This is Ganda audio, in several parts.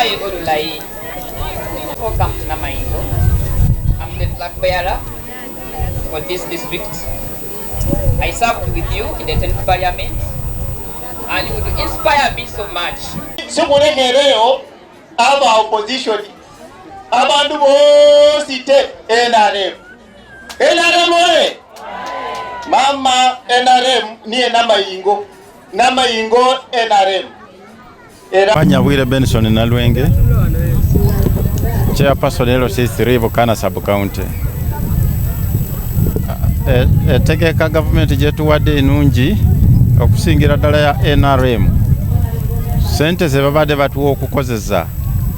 I, Olulai, welcome to Namaingo. I'm the flag bearer for this district. I served with you in the 10th Parliament, and it would inspire me so much. Sikulekereo aba opposition abantu bosite NRM oye mama NRM niye Namayingo NRM Nyabwire Benson Nalwenge, Chairperson LC3 Bukana Sub County. Etegeka government gyetuwadde enungi okusingira ddala ya NRM. Sente ze babadde batuwa okukozesa,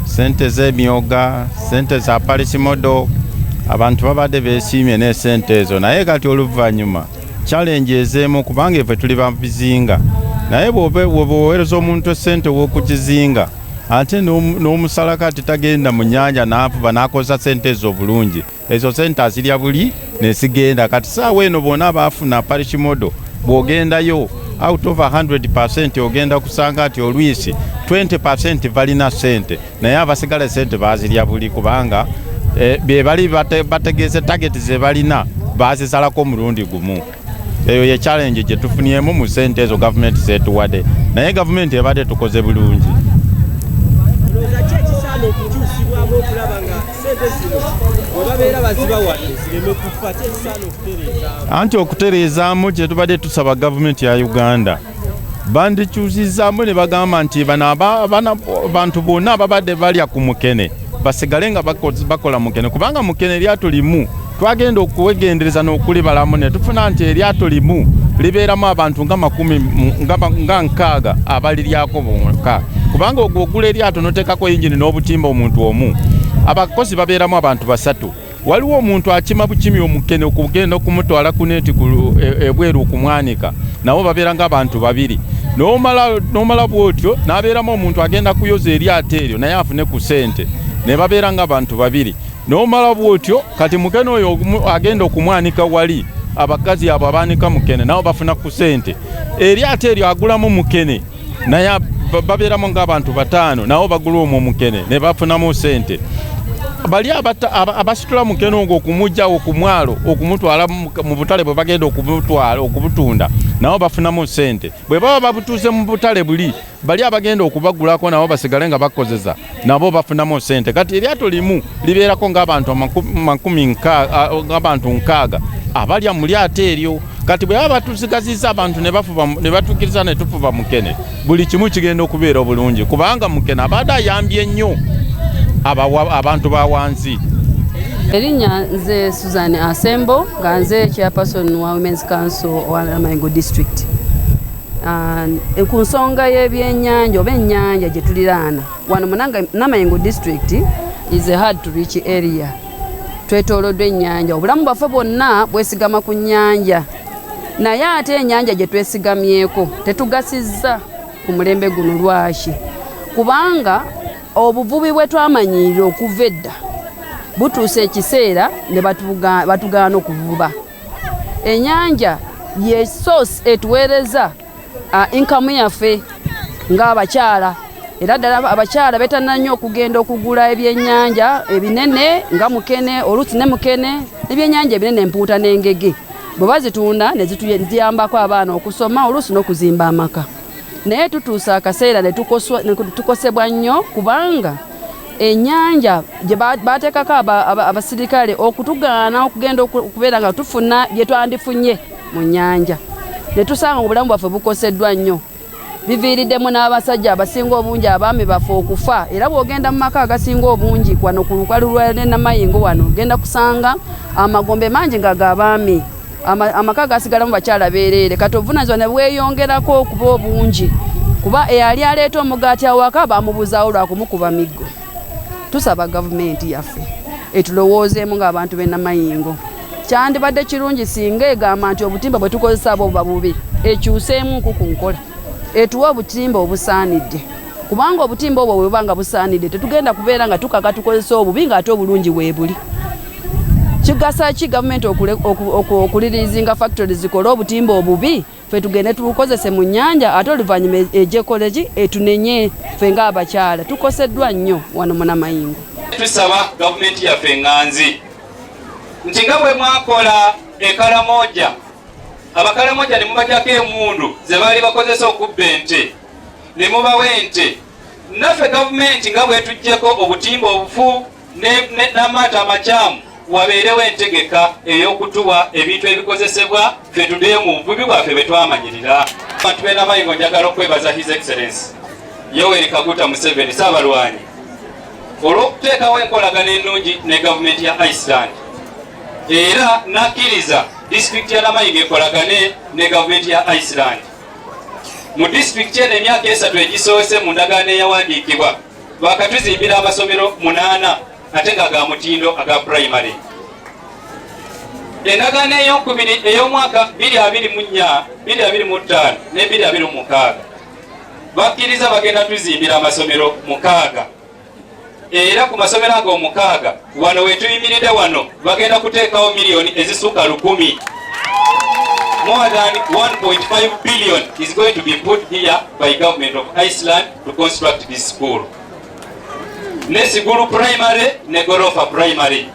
sente z'emyoga, sente za Parisimodo, abantu babadde beesiimye ne sente ezo, naye kati oluvannyuma challenge ezeemu kubanga ife tuli babizinga, naye bw'oweereza omuntu sente w'okugizinga ate n'omusala kati tagenda mu nnyanja n'avuba n'akozesa sente ezo obulungi, ezo sente azirya buli nesigenda. Kati saawa eno bonna abaafuna Parisimodo bw'ogendayo out of 100% ogenda kusanga ati olwisi 20% balina sente, naye abasigala sente bazirya buli kubanga be bali bategeeze target ze balina bazisalako mulundi gumu. Eyo ye challenge gye tufuniemu mu sente ezo government zetuwadde, naye government ebadde tukoze bulungi. Anti okutereezaamu kye tubadde tusaba gavumenti ya Uganda bandikyusizaamu ne bagamba nti bantu bonna ababadde balya ku mukene basigale nga bakola mukene, kubanga mukene eryato limu twagenda okuwegendereza n'okulibalamu ne tufuna nti eryato limu libeeramu abantu nga 60 abaliryako bonka, kubanga ogula eryato n'oteekako yingini n'obutimba omuntu omu, abakozi babeeramu abantu 3. Waliwo omuntu akima bukimi omukene okugenda okumutwala ku neeti ebweru okumwanika, nabo babeera nga abantu 2. N'omala bwotyo n'abeeramu omuntu agenda kuyoza eryato eryo naye afune ku sente, ne babeera nga abantu 2. N'omala bwotyo kati mukene oyo agenda okumwanika wali, abakazi abo abaanika mukene nabo bafuna ku sente. Eryato eryo agulamu mukene naye babeeramu ng'abantu 5, nabo bagula omwo mukene ne bafunamu sente. Bali abasitula mukene ogwo okumujja okumwalo okumutwala mu butale bwe bagenda okubutunda nabo bafunamu sente. Bwe baba babutuuze mu butale buli, bali abagenda okubagulako nabo basigale nga bakozesa nabo bafunamu sente. Kati eryato limu libeerako ng'abantu 60 abalya mu lyato eryo. Kati bwe baba batusigazizza abantu ne batukkiriza ne tufuba mukene, buli kimu kigenda okubeera obulungi kubanga mukene abadde ayambye nnyo abantu ba wansi. Erinnya nze Susan Asembo nga nze Chairperson wa Women's Council wa Namaingo District. Ku nsonga y'ebyennyanja oba ennyanja gye tuliraana wano mu Namaingo District is a hard to reach area. Twetooloddwa ennyanja, obulamu bwaffe bwonna bwesigama ku nnyanja, naye ate ennyanja gye twesigamyeko tetugasizza ku mulembe guno lwaki, kubanga obuvubi bwe twamanyirira okuva edda butuuse ekiseera ne batugaana okuvuba. Ennyanja ye source etuweereza income yaffe ng'abakyala, era ddala abakyala beetana nnyo okugenda okugula ebyennyanja ebinene nga mukene, oluusi ne mukene, ebyennyanja ebinene empuuta n'engege. Bwe bazitunda ne zituyambako abaana okusoma, oluusi n'okuzimba amaka. Naye tutuusa akaseera ne tukosebwa nnyo kubanga ennyanja gye baateekako abasirikale okutugaana okugenda okubeera nga tufuna bye twandifunye mu nnyanja. Ne tusanga obulamu bwaffe bukoseddwa nnyo. Biviiriddemu n'abasajja abasinga obungi abaami baffe okufa, era bw'ogenda mu maka agasinga obungi kwano ku lukalu lwa Namayingo wano ogenda kusanga amagombe mangi nga g'abaami, amaka gasigalamu bakyala beereere. Kati obuvunaanyizibwa ne bweyongerako okuba obungi kuba eyali aleeta omugaati awaka baamubuzaawo lwa kumukuba miggo. Tusaba gavumenti yaffe etulowoozeemu ng'abantu b'e Namayingo. Kyandibadde kirungi singa egamba nti obutimba bwe tukozesa buba bubi, ekyuseemu nkuku nkola, etuwa obutimba obusaanidde, kubanga obutimba obwo bwe buba nga busaanidde tetugenda kubeera nga tukaka tukozesa obubi ng'ate obulungi weebuli. kigasa ki gavumenti okulirizinga factories zikola obutimba obubi ffe tugende tubukozese mu nnyanja ate oluvannyuma egyekole etunenye ffe ng'abakyala tukoseddwa nnyo wano mu Namayingo. Tusaba gavumenti yaffe ŋŋanzi nti nga bwe mwakola ekalamoja abakalamoja ne mubajjako emundu ze baali bakozesa okubba ente ne mubawa ente, naffe gavumenti nga bwe tuggyeko obutimba obufu n'amaato amakyamu wabeerewo entegeka ey'okutuwa ebintu ebikozesebwa ffe tuddeyo mu buvubi bwaffe bwe twamanyirira. Abantu b'e Namayingo njagala okwebaza His Excellency Yoweri Kaguta Museveni Saabalwanyi olw'okuteekawo enkolagana ennungi ne gavumenti ya Iceland, era nakkiriza disitulikiti ya Namayingo ekolagane ne gavumenti ya Iceland. Mu disitulikiti eno emyaka 3 egisoose mu ndagaano eyawandiikibwa bakatuzimbira amasomero 8 ate nga ga mutindo aga primary. Endagaano ey'okubiri ey'omwaka 2024, 2025 ne 2026 bakkiriza bagenda tuzimbira amasomero 6, era ku masomero ago 6 wano we tuyimiridde wano bagenda kuteekawo miliyoni ezisuka 10. More than 1.5 billion is going to be put here by government of Iceland to construct this school. Ne Sigulu Primary ne Gorofa Primary.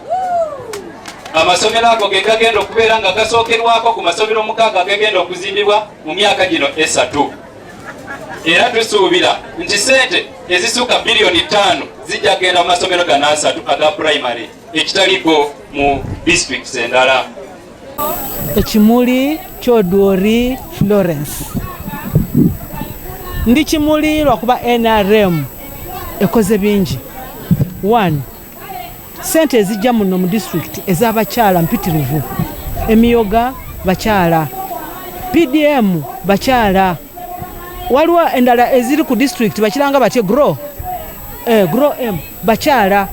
Amasomero ago ge gagenda okubeera nga gasookerwako ku masomero 6 agagenda okuzimbibwa mu myaka gino 3. Era tusuubira nti sente ezisuka biliyoni 5 zijja genda mu masomero gano 3 aga primary ekitaliko mu districts endala. Ekimuli Kyodwori Florence. Ndi kimuli lwakuba NRM ekoze bingi. 1. Sente ezijja muno mu district ez'abakyala mpitirivu. Emiyoga bakyala. PDM bakyala. Waliwo endala eziri ku district bakiranga batye grow M bakyala.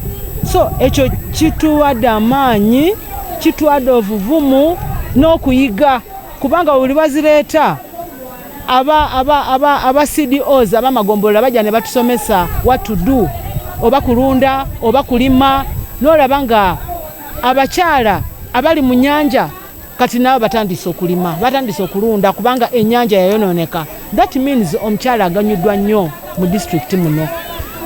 So ekyo kituwadde amaanyi, kituwadde obuvumu n'okuyiga kubanga buli bazireeta aba CDOs abamagombolola bajja ne batusomesa what to do, oba kulunda oba kulima, n'olaba nga abakyala abali mu nnyanja kati nabo batandise okulima, batandise okulunda kubanga ennyanja yayonooneka. That means omukyala aganyuddwa nnyo mu district muno.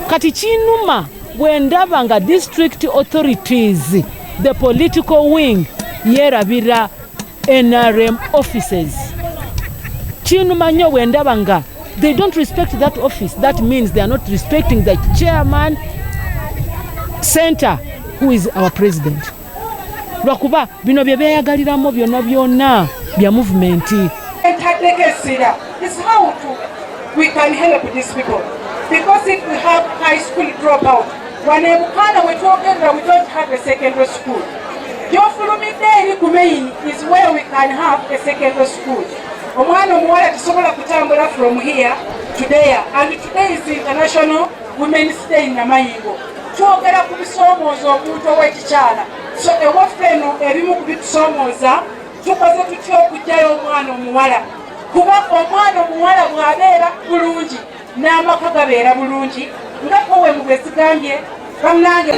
Kati kinuma bwe ndaba nga district authorities, the political wing, yerabira NRM offices. Kinuma nnyo bwe ndaba nga they don't respect that office. That means they are not respecting the chairman center who is our president. Lwakuba bino bye beeyagaliramu byonna bya movement. Is how we can help these people, because if we have high school dropout, when we don't have a secondary school. Jofulumidde Kumain is where we can have a secondary school. Omwana omuwala tusobola kutambula from here to there, and today is International Women's Day in Namayingo. Twogera ku bisomooza omuntu ow'ekikyala. So ewaffe eno ebimu ku bitusomooza tukoze tutya okuggyayo omwana omuwala. Kuba omwana omuwala bw'abeera bulungi n'amaka gabeera bulungi nga kowe mubwesigambye bannange.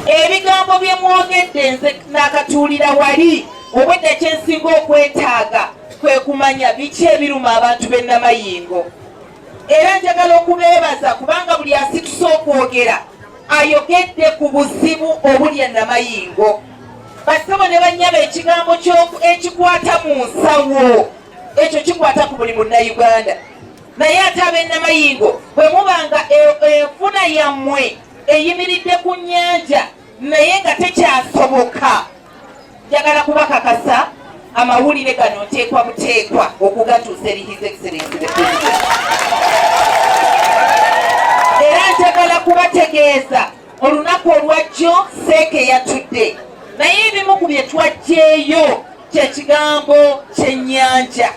Ebigambo bye mwogedde nze nakatuulira wali obwedde kyensinga okwetaaga kwe kumanya biki ebiruma abantu b'e Namayingo. Era njagala okubeebaza kubanga buli asitusa okwogera ayogedde ku buzibu obuli e Namayingo. Basabo ne bannyaba ekigambo ekikwata mu nsawo, ekyo kikwata ku buli munnayuganda. Naye ate ab'e Namayingo bwe mubanga enfuna yammwe eyimiridde ku nnyanja naye nga tekyasoboka, njagala kubakakasa amawulire gano nteekwa buteekwa okugatuusa eri His Excellency the President. Era njagala kubategeeza olunaku olwajjo seeke yatudde, naye ebimu ku bye twajjeeyo kye kigambo ky'ennyanja.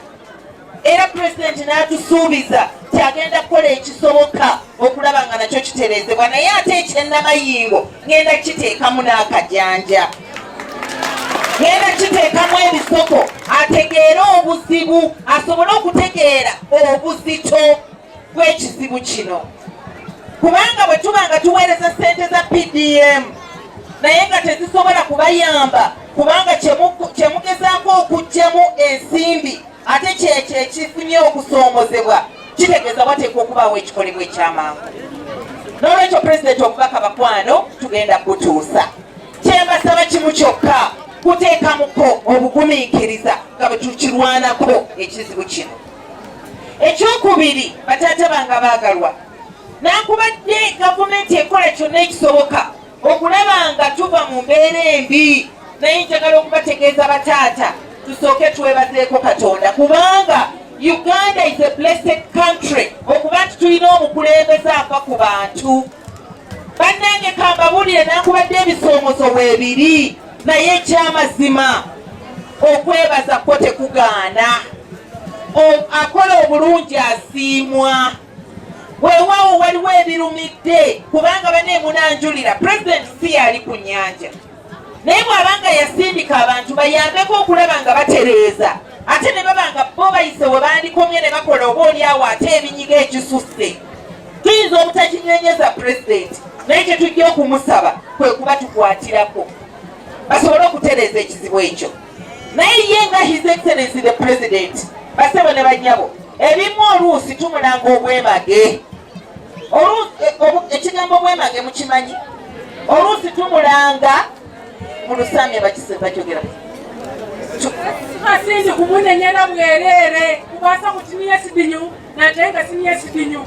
Era President n'atusuubiza kyagenda kukola ekisoboka okulaba nga nakyo kitereezebwa, naye ate eky'e Namayingo ngenda kiteekamu n'akajanja, ngenda kiteekamu ebisoko ategeere obuzibu, asobole okutegeera obuzito bw'ekizibu kino. Kubanga bwe tuba nga tuweereza ssente za PDM naye nga tezisobola kubayamba kubanga kyemugezaako okuggyamu ensimbi ate kyekyo ekifunye okusoomozebwa kitegeeza wateekwa okubaawo ekikolebwa ekyamangu. N'olwekyo pulezidenti okubaka bakwano tugenda kutuusa. Kyembasaba kimu kyokka, kuteekamuko obugumiikiriza nga bwe tukirwanako ekizibu kino. Ekyokubiri, bataata bange abaagalwa, nankubadde gavumenti ekola kyonna ekisoboka okulaba nga tuva mu mbeera embi, naye njagala okubategeeza bataata tusooke twebazeeko Katonda kubanga Uganda is a blessed country okuba nti tulina omukulembeze ava ku bantu. Bannange kambabuulire nankubadde ebisoomozo bwebiri, naye ekyamazima okwebaza kwo tekugaana. Akola obulungi asiimwa. Weewaawo waliwo ebirumidde kubanga baneemunanjulira pulezidenti si yali ku nnyanja, naye bw'abanga yasindika abantu bayambeko okulaba nga batereeza ate ne baba nga bo bayise we bandikomye ne bakola obaolyawo ate ebinyiga ekisusse. Tuyinza obutakinyenyeza pulezidenti, naye kye tujja okumusaba kwe kuba tukwatirako basobole okutereeza ekizibu ekyo. Naye ye nga his excellency the president, basebo ne bannyabo, ebimu oluusi tumulanga obwemage. Ekigambo obwemage mukimanyi? Oluusi tumulanga mu Lusambya bakyogera asindi kumunenyera bwereere kubasa kutiniya sidinyu natenga siniya sidinyu,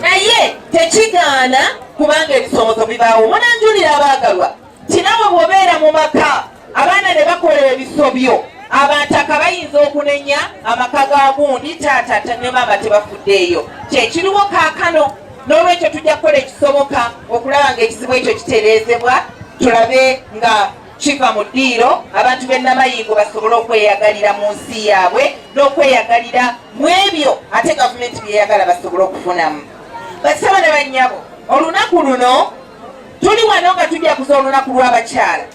naye tekigaana kubanga ebisoomozo bibaawo. Munanjulira abaagalwa, kinawe bw'obeera mu maka abaana ne bakola ebisobyo, abataka bayinza okunenya amaka ga gundi taata ne maama tebafuddeeyo. Kyekiriwo kaakano, n'olwekyo tujja kukola ekisoboka okulaba nga ekizibu ekyo kitereezebwa, tulabe nga kiva mu ddiiro, abantu b'e Namayingo basobole okweyagalira mu nsi yaabwe n'okweyagalira mu ebyo ate gavumenti byeyagala basobole okufunamu. Basaba ne bannyabo, olunaku luno tuli wano nga tujja kuza olunaku lw'abakyala,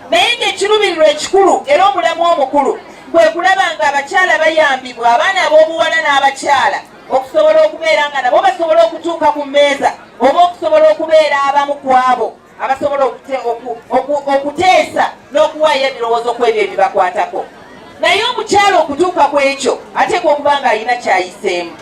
naye ng'ekiruubirirwa ekikulu era omulamu omukulu kwe kulaba nga abakyala bayambibwa, abaana ab'obuwala n'abakyala okusobola okubeera nga nabo basobola okutuuka ku mmeeza oba okusobola okubeera abamu ku abo abasobola okuteesa n'okuwaayo ebirowoozo ku ebyo ebibakwatako. Naye omukyala okutuuka ku ekyo ateekwa okuba nga alina kyayiseemu.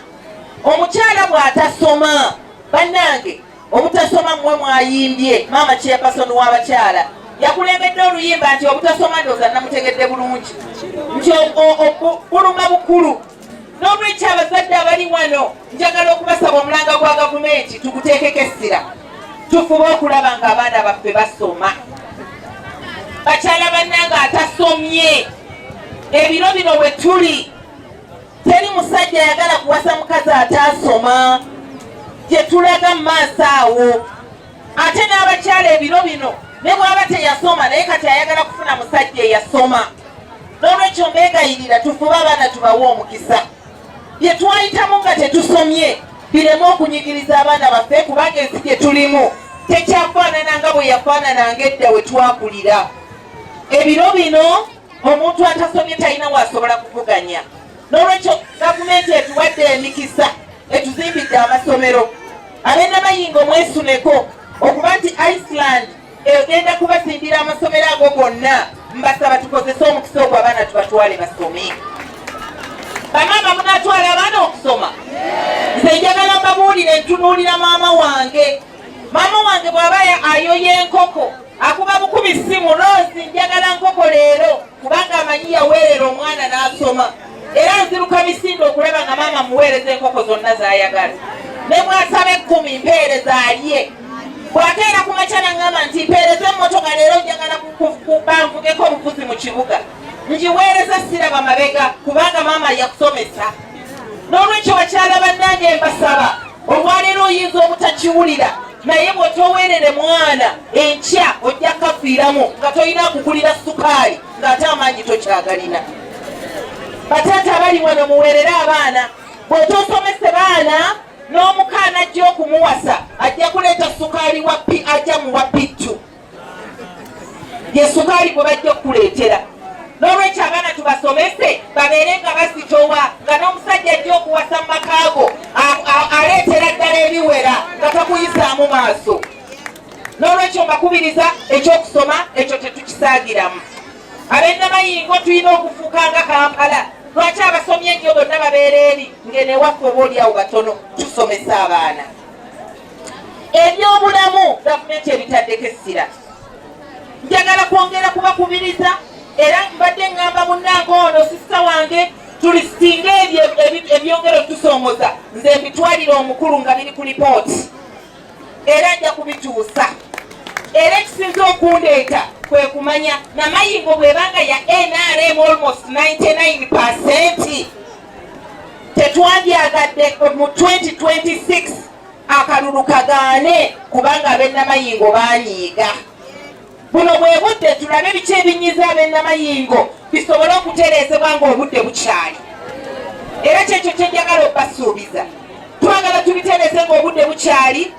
Omukyala bw'atasoma, bannange obutasoma mmwe mwayimbye, maama chairperson w'abakyala yakulembedde oluyimba nti obutasoma ndooza namutegedde bulungi nti buluma bukulu. N'olwekyo abazadde abali wano njagala okubasaba omulanga gwa gavumenti tuguteekeko essira, tufube okulaba nga abaana baffe basoma. Bakyala bannange atasomye, ebiro bino we tuli teri musajja ayagala kuwasa mukazi ataasoma, gye tulaga mu maaso awo. Ate n'abakyala ebiro bino ne bw'aba teyasoma naye kati ayagala kufuna musajja eyasoma. N'olwekyo mbeegayirira tufube abaana tubawe omukisa. Bye twayitamu nga tetusomye bireme okunyigiriza abaana baffe kubanga ensi gye tulimu tekyafaanana nga bwe yafaanananga edda we twakulira. Ebiro bino omuntu atasomye talina waasobola kuvuganya. N'olwekyo gavumenti etuwadde emikisa, etuzimbidde amasomero. Ab'e Namayingo mwesuneko okuba nti Iceland egenda kubasindira amasomero ago gonna. Mbasaba tukozese omukisa ogwo abaana tubatwale basome. Bamaama munatwala abaana okusoma? Nze njagala mbabuulire ntunuulira maama wange. Maama wange bw'aba ayoya enkoko akuba bukubi ssimu, Rose njagala nkoko leero, kubanga amanyi yaweerera omwana n'asoma. Era nziruka misinde okulaba nga maama muweereza enkoko zonna z'ayagala. Ne bw'asaba 10 mpeereza alye. Bw'akeera ku makya n'aŋŋamba nti mpeereza emmotoka leero njagala banvugeko obufuzi mu kibuga. Ngiweereza siraba mabega kubanga maama yakusomesa. N'olwekyo bakyala bannange mbasaba, olwaleero oyinza obutakiwulira naye bw'otoweerere mwana enkya ojja kafiiramu nga tolina kugulira sukaali ng'ate amaanyi tokyagalina. Bataata abali wano muweerere abaana. Bw'otosomese baana n'omukaana ajja okumuwasa ajja kuleeta sukaali ajja muwa pittu, ye sukaali gwe bajja okukuleetera. N'olwekyo abaana tubasomese babeere nga basitowa nga n'omusajja ajja okuwasa mu makaago aleetera ddala ebiwera nga takuyisaamu maaso. n'olwekyo mbakubiriza ekyokusoma ekyo tetukisaagiramu. Abennamayingo tulina okufuuka nga Kampala. Lwaki abasomye ennyo bonna babeera eri ng'enewaffe oba oliawo batono tusomesa abaana? Ebyobulamu gavumenti ebitaddeko essira. Njagala kwongera kubakubiriza era mbadde ngamba munnange ono sisita wange tulisitinga ebyongero tusongoza nze mbitwalira omukulu nga biri ku lipooti era nja kubituusa. Era ekisinze okundeeta kwe kumanya Namayingo bwebanga ya NRM almost 99%, tetwandyagadde mu 2026 akalulu kagaane kubanga ab'Namayingo banyiiga. Buno bwe budde tulabe biki ebinyiza ab'Namayingo bisobole okutereezebwa ng'obudde bukyali. Era kyekyo kye njagala okubasuubiza, twagala tubitereeze ng'obudde bukyali.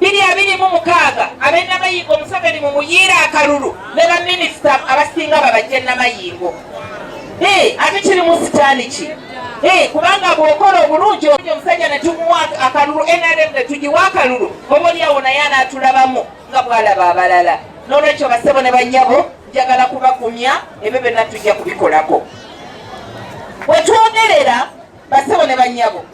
2026 ab'Namayingo Museveni mumuyiira akalulu ne baminisita abasinga babajja Namayingo. Ate kiri mu sitaani ki? Kubanga bw'okola obulungi omusajja ne tumuwa akalulu, NRM ne tugiwa akalulu, oba oliawo naye anaatulabamu nga bw'alaba abalala. N'olwekyo bassebo ne bannyabo njagala kubakumya ebyo byonna tujja kubikolako. Bwe twogerera bassebo ne bannyabo,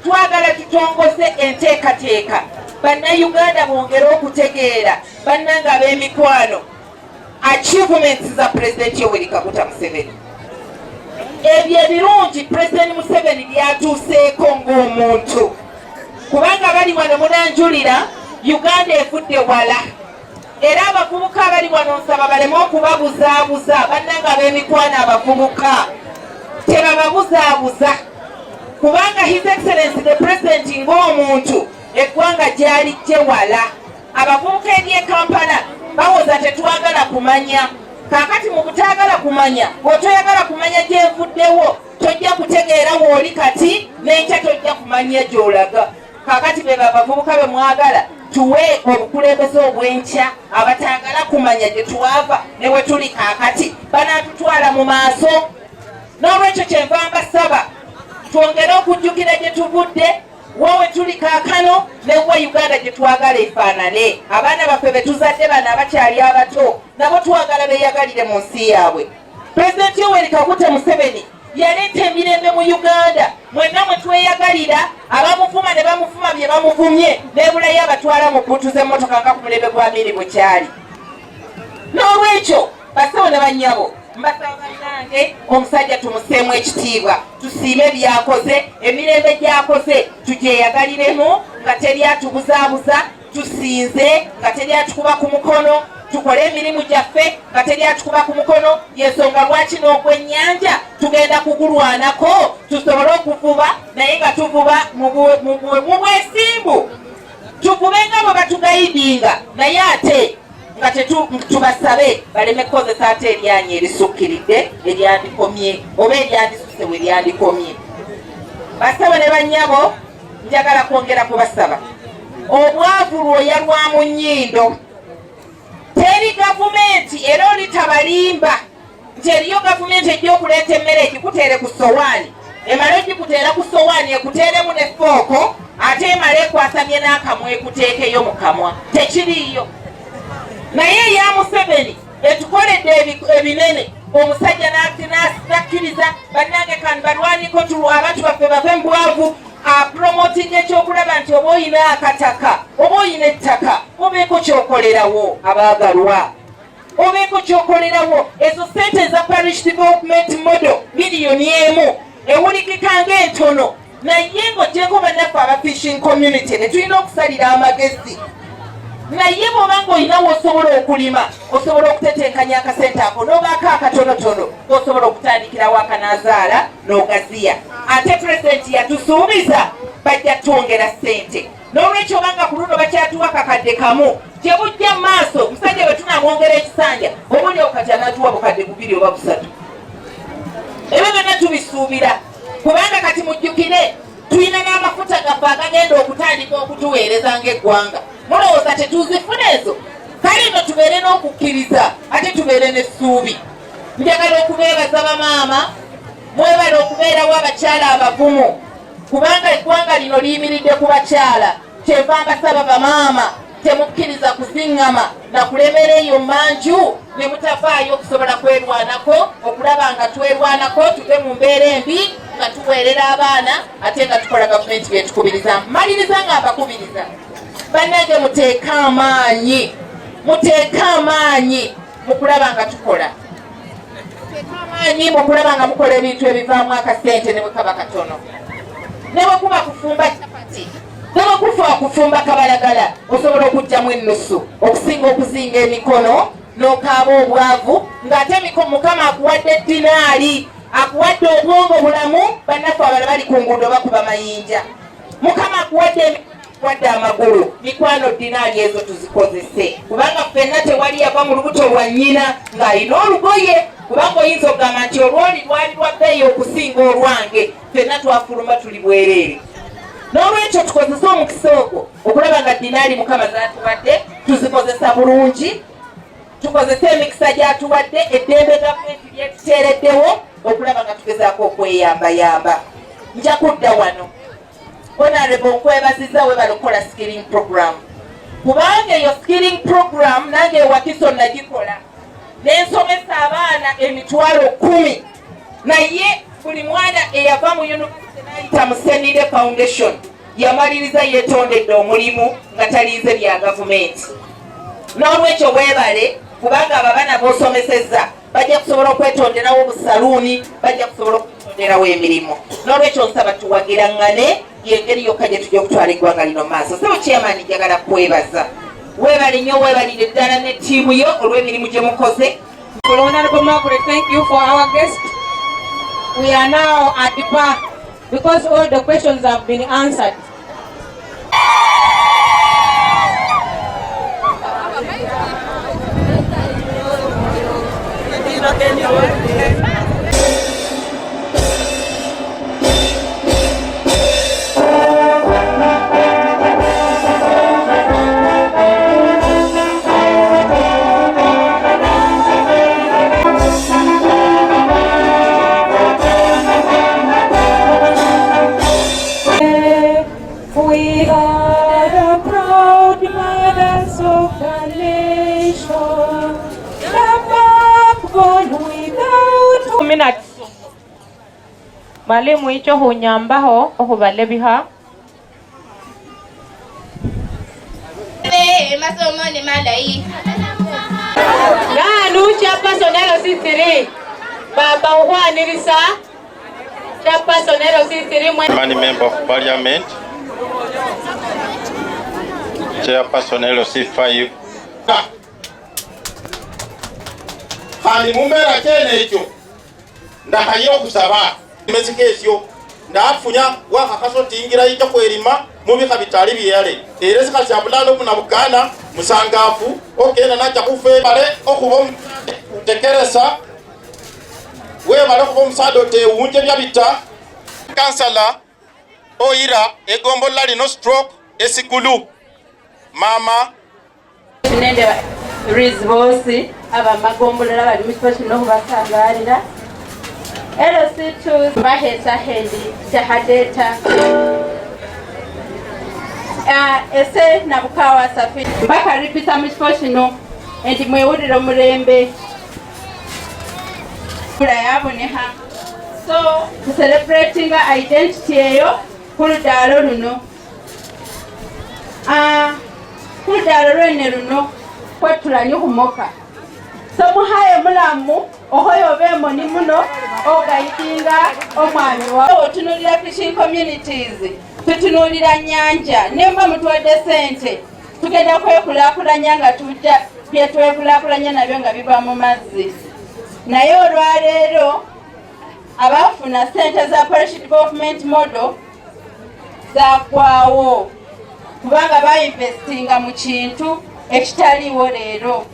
twagala tutongoze enteekateeka. Bannayuganda bongere okutegeera bannanga ab'emikwano achievements za Pulezidenti Yoweri Kaguta Museveni. Ebyo ebirungi Pulezidenti Museveni byatuuseeko ng'omuntu, kubanga bali wano munanjulira Uganda efudde wala. Era abavubuka abali wano nsaba baleme okubabuzaabuza bannanga ab'emikwano abavubuka tebababuzaabuza, kubanga His Excellency the President ng'omuntu eggwanga gyali gyewala. Abavubuka eri e Kampala bawoza tetwagala kumanya. Kaakati mu butaagala kumanya, bw'otoyagala kumanya gyenvuddewo tojja kutegeera w'oli kati n'enkya tojja kumanya gy'olaga. Kaakati be babavubuka be mwagala tuwe obukulembeze obw'enkya abataagala kumanya gye twava ne we tuli kaakati banaatutwala mu maaso. N'olwekyo kyenva mbasaba twongere okujjukira gye tuvudde, wowe tuli kaakano ne wa Uganda gye twagala efaanane. Abaana baffe be tuzadde bano abakyali abato nabo twagala beeyagalire mu nsi yaabwe. Pulezidenti Yoweri Kaguta Museveni yaleeta emirembe mu Uganda, mwenna mwe tweyagalira. Abamuvuma ne bamuvuma bye bamuvumye, n'ebulayo abatwala mu bbuutu z'emmotoka nga ku mulembe gwa Miri bwe kyali. N'olwekyo bassebo ne bannyabo, mbasaba bannange omusajja tumuseemu ekitiibwa, tusiime byakoze, emirembe gyakoze tugyeyagaliremu nga teri atubuzaabuza, tusinze nga teri atukuba ku mukono, tukole emirimu gyaffe nga teri atukuba ku mukono. Yensonga lwaki n'ogw'ennyanja tugenda kugulwanako tusobole okuvuba naye nga tuvuba mu bwesimbu, tuvube nga bwe batugayidinga naye ate nga tubasabe baleme kukozesa ate eryanyi erisukkiridde eryandikomye oba eryandisuse we lyandikomye. Bassebo ne bannyabo njagala kwongera kubasaba, obwavu lwoya lwa mu nnyindo. Teri gavumenti era oli tabalimba nti eriyo gavumenti ejja okuleeta emmere egikuteere ku sowaani, emale ogikuteera ku sowaani ekuteeremu ne fooko ate emale ekwasamye n'akamwa ekuteekeyo mu kamwa. Tekiriiyo. Naye eya Museveni etukoledde ebinene, omusajja n'akkiriza bannange kandi balwaniko abantu baffe bave mu bwavu, apromotinga ekyokulaba nti oba oyina akataka oba oyina ettaka obeeko kyokolerawo. Abaagalwa, obeeko kyokolerawo. Ezo ssente za parish development model miliyoni emu ewulikika ng'entono, naye ng'ogyeko bannaffe aba fishing community ne tulina okusalira amagezi. Naye bw'oba ng'olina w'osobola okulima, osobola okutetenkanya akasente ako n'obaako akatonotono osobola okutandikirawo akanaazaala n'ogaziya. Ate pulezidenti yatusuubiza bajja twongera ssente. N'olwekyo obanga ku luno bakyatuwa kakadde kamu gye bujja mu maaso, musajja bwe tunaamwongera ekisanja obulyawo kati anaatuwa bukadde 2 oba 3. Ebyo byonna tubisuubira kubanga kati mujjukire tulina n'amafuta gaffe agagenda okutandika okutuweereza ng'eggwanga. Mulowooza tetuzifuna ezo? Kale nno tubeere n'okukkiriza ate tubeere n'essuubi. Njagala okubeebaza bamaama, mwebale okubeerawo abakyala abavumu, kubanga eggwanga lino liyimiridde ku bakyala. kyeva mbasaba bamaama temukkiriza kuziŋŋama nakulemera eyo manju ne mutavaayo okusobola kwerwanako okulaba nga twerwanako tuve mu mbeera embi nga tuweerera abaana ate nga tukola gavumenti byetukubiriza. Maliriza nga mbakubiriza bannange, muteeka amaanyi mu kulaba nga tukola, muteeka amaanyi mu kulaba nga mukola ebintu ebivaamu akasente ne bwe kaba katono, ne bwe kuba kufumba chapati, ne bwe kufa kufumba kabalagala osobola okugyamu ennusu okusinga okuzinga emikono n'okaaba obwavu ng'ate Mukama akuwadde dinaali, akuwadde obwongo bulamu. Bannaffe abala bali ku nguudo bakuba mayinja. Mukama akuwadde amagulu. Mikwano dinaali ezo tuzikozese, kubanga ffenna tewali yava mu lubuto lwa nnyina ng'alina olugoye, kubanga oyinza okugamba nti olwoli lwali lwa bbeeyi okusinga olwange. Ffenna twafuluma tuli bwereere. N'olwekyo tukozese omukisa ogwo okulaba nga dinaali Mukama z'atuwadde tuzikozesa bulungi, tukozese emikisa gy'atuwadde, eddembe gavumenti lyetuteereddewo okulaba nga tugezaako okweyambayamba. Nja kudda wano Honorable nkwebaziza webala okukola skilling program, kubanga eyo skilling program nange ewakiso nagikola nensomesa abaana emitwalo 10, naye buli mwana eyava mu university n'ayita mu Senide Foundation yamaliriza yeetondedde omulimu nga taliize bya gavumenti. N'olwekyo weebale, kubanga abaana b'osomesezza bajja kusobola okwetonderawo obusaluuni, bajja kusobola okwetonderawo emirimu. N'olwekyo nsaba tuwagiraŋŋane, y'engeri yokka gye tujja okutwala eggwanga lino maaso. Sebo chairman njagala kwebaza, weebale nnyo, weebalire ddala ne ttiimu yo olw'emirimu gye mukoze. Honorable Margaret, thank you for our guest. We are now at the bar because all the questions have been answered. We are the proud mothers of the nation, the backbone without 2 minutes. Mwalimu hicho hunyambaho ohubalebiha. Masomo ni malai. Ganu chairperson LC3 Baba Uhwanirisa, chairperson LC3 Mani member of parliament, chairperson LC5. Hani mumera kyene ekyo ndahayira okusaba emezika esyo ndafunya wakakasotingira ijja kwerima mubika bitali byale era sikasya bulalo kuna bugana musangafu ogenda najja kufebale okuba utekereza webale okuba omusado tewunje byabita kansala oira egombola lino stroke esikulu mama Tunende rizbosi aba magombola bali mukifo no basangalira LC2 bahesa hendi tahadeta ese nabukawa safiri mpaka ripita mukifo kino endi mwewulira omulembe kula yaboneha so celebrating identity eyo kuludalo luno kuludalo lwene luno kwetulanye okumoka so muhaye mulamu ohoyo bemoni muno ogayidinga omwami wawe otunulira fishing communities tutunulira nyanja nemba mutuwadde sente tugenda kwekulakulanya nga tujja byetwekulakulanya nabyo nga biba mu mazzi naye olwaleero abafuna sente za parish development model zakwawo kubanga bainvestinga mu kintu ekitaliwo leero